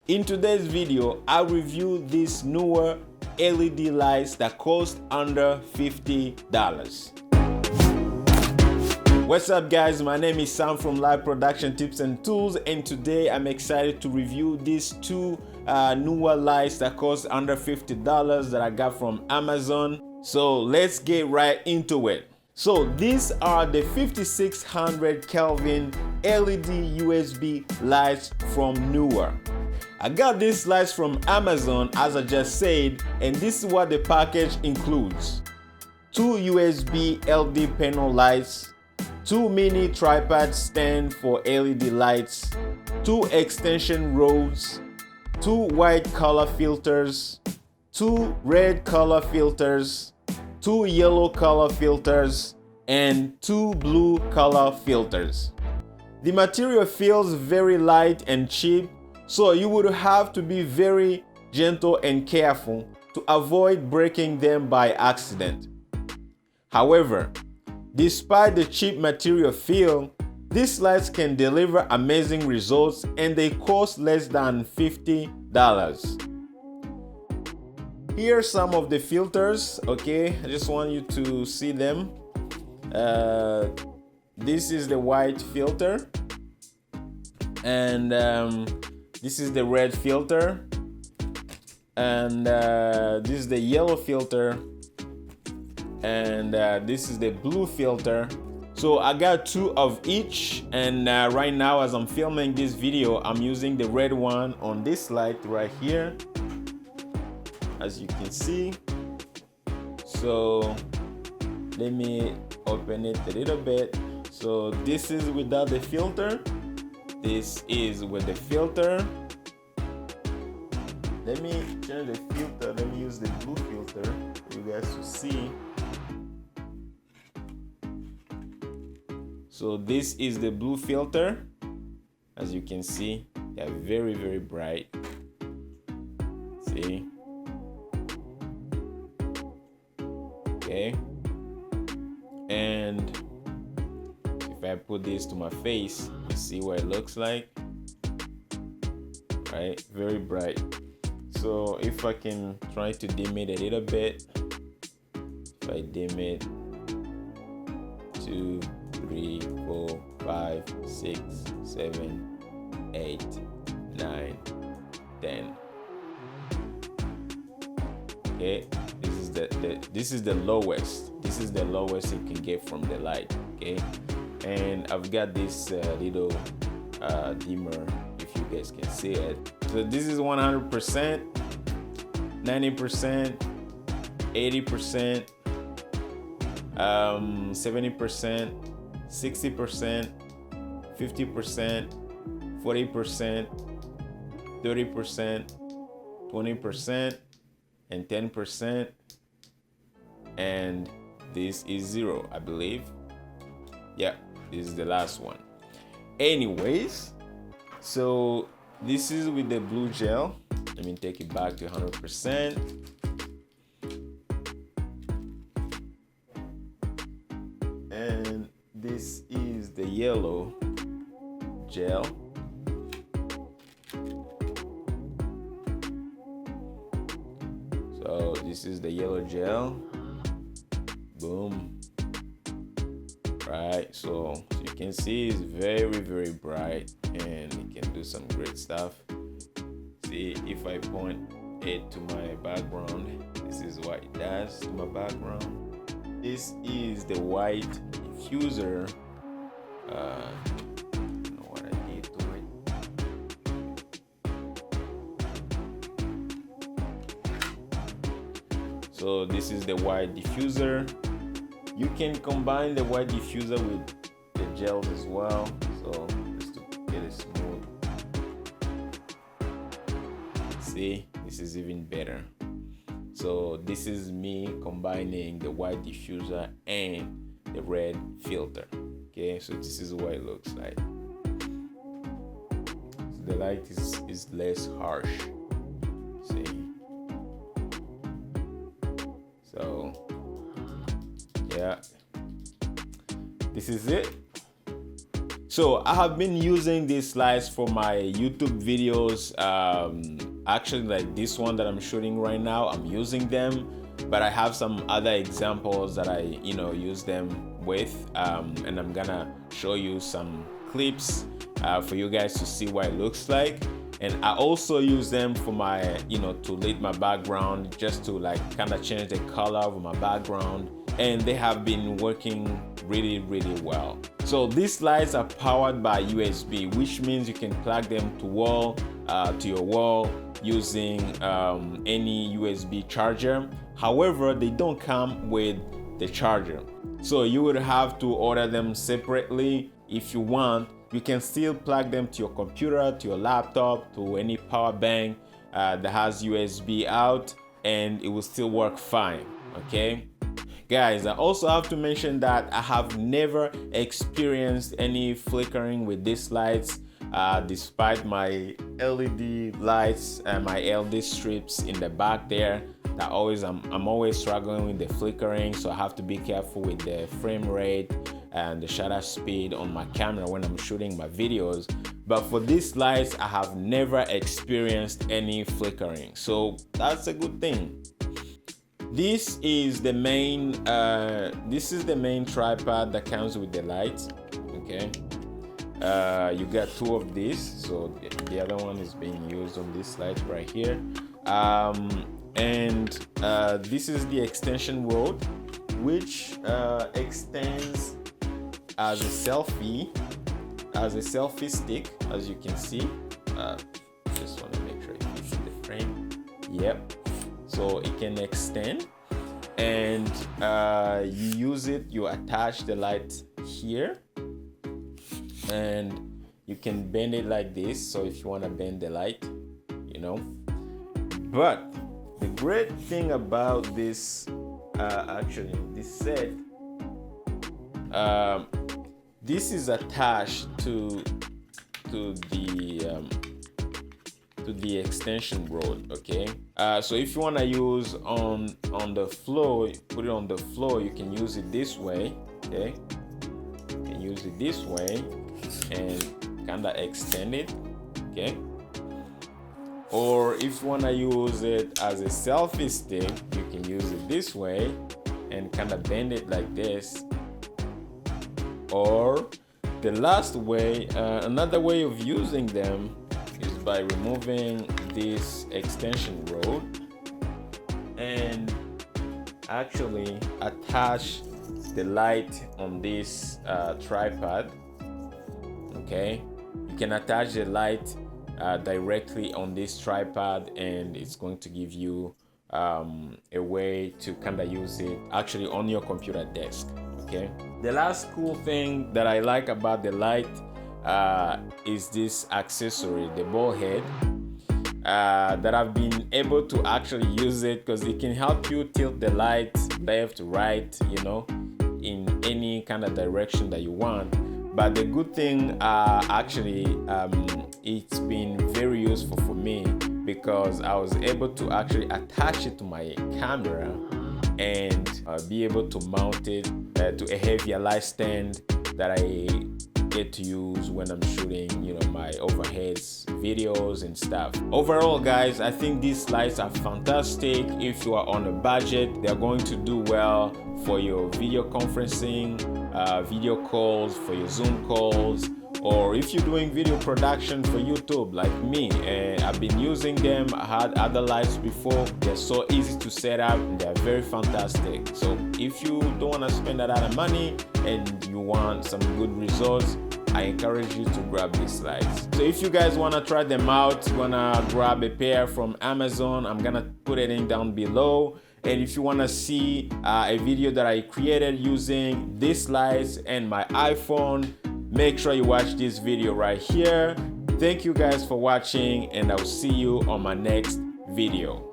In today's video, I'll review these newer LED lights that cost under $50. What's up guys, my name is Sam from Live Production Tips and Tools, and today I'm excited to review these two newer lights that cost under $50 that I got from Amazon. So let's get right into it. So these are the 5600 Kelvin LED USB lights from Neewer. I got these lights from Amazon, as I just said, and this is what the package includes. 2 USB LED panel lights, 2 mini tripod stand for LED lights, 2 extension rods, 2 white color filters, 2 red color filters, 2 yellow color filters, and 2 blue color filters. The material feels very light and cheap, so you would have to be very gentle and careful to avoid breaking them by accident. However, despite the cheap material feel, these lights can deliver amazing results and they cost less than $50. Here are some of the filters, okay? I just want you to see them. This is the white filter, and this is the red filter, and this is the yellow filter, and this is the blue filter. So I got 2 of each, and right now as I'm filming this video, I'm using the red one on this light right here, as you can see. So let me open it a little bit. So this is without the filter, this is with the filter. Let me change the filter. Let me use the blue filter for you guys to see. So this is the blue filter. As you can see, they're very, very bright. See? Okay. And if I put this to my face, you see what it looks like, right? Very bright. So if I can try to dim it a little bit, if I dim it, 2, 3, 4, 5, 6, 7, 8, 9, 10. Okay, this is the lowest. This is the lowest you can get from the light. Okay, and I've got this little dimmer, if you guys can see it. So this is 100%, 90%, 80%, 70%, 60%, 50%, 40%, 30%, 20%, and 10%, and this is 0, I believe. Yeah, this is the last one. Anyways, so this is with the blue gel. Let me take it back to 100%. And this is the yellow gel. So this is the yellow gel. Boom. Right, so you can see it's very, very bright and it can do some great stuff. See, if I point it to my background, this is what it does to my background. This is the white diffuser. I don't know what I did to it. So this is the white diffuser. You can combine the white diffuser with the gels as well, so just to get it smooth. See, this is even better. So this is me combining the white diffuser and the red filter. Okay, so this is what it looks like. So the light is less harsh. See. So yeah, this is it. So I have been using these lights for my YouTube videos. Actually, like this one that I'm shooting right now, I'm using them, but I have some other examples that I use them with, and I'm gonna show you some clips for you guys to see what it looks like. And I also use them for my to lit my background, just to like kind of change the color of my background, and they have been working really well. So these lights are powered by USB, which means you can plug them to your wall using any USB charger. However, they don't come with the charger, so you would have to order them separately. If you want, you can still plug them to your computer, to your laptop, to any power bank that has USB out, and it will still work fine. Okay, guys, I also have to mention that I have never experienced any flickering with these lights, despite my LED lights and my LED strips in the back there. I'm always struggling with the flickering, so I have to be careful with the frame rate and the shutter speed on my camera when I'm shooting my videos. But for these lights, I have never experienced any flickering, so that's a good thing. This is the main tripod that comes with the lights. Okay, you got two of these, so the other one is being used on this light right here. And this is the extension rod, which extends as a selfie stick, as you can see. Just want to make sure you see the frame. Yep. So it can extend, and you attach the light here, and you can bend it like this. So if you want to bend the light, But the great thing about this, this set, this is attached to the extension rod. Okay, so if you want to use on the floor, put it on the floor, you can use it this way. Okay, you can use it this way and kind of extend it. Okay, or if you want to use it as a selfie stick, you can use it this way and kind of bend it like this. Or the last way, another way of using them is by removing this extension rod and actually attach the light on this tripod. Okay, you can attach the light directly on this tripod, and it's going to give you a way to kind of use it actually on your computer desk. Okay, the last cool thing that I like about the light is this accessory, the ball head, that I've been able to actually use it because it can help you tilt the light left, right, in any kind of direction that you want. But the good thing, it's been very useful for me because I was able to actually attach it to my camera and be able to mount it to a heavier light stand that I get to use when I'm shooting, my overheads videos and stuff. Overall, guys, I think these lights are fantastic. If you are on a budget, they're going to do well for your video conferencing, video calls, for your Zoom calls, or if you're doing video production for YouTube like me. And I've been using them. I had other lights before. They're so easy to set up and they're very fantastic. So if you don't want to spend a lot of money and you want some good results, I encourage you to grab these lights. So if you guys want to try them out, you want to grab a pair from Amazon, I'm gonna put it in down below. And if you want to see a video that I created using these lights and my iPhone, make sure you watch this video right here. Thank you guys for watching, and I'll see you on my next video.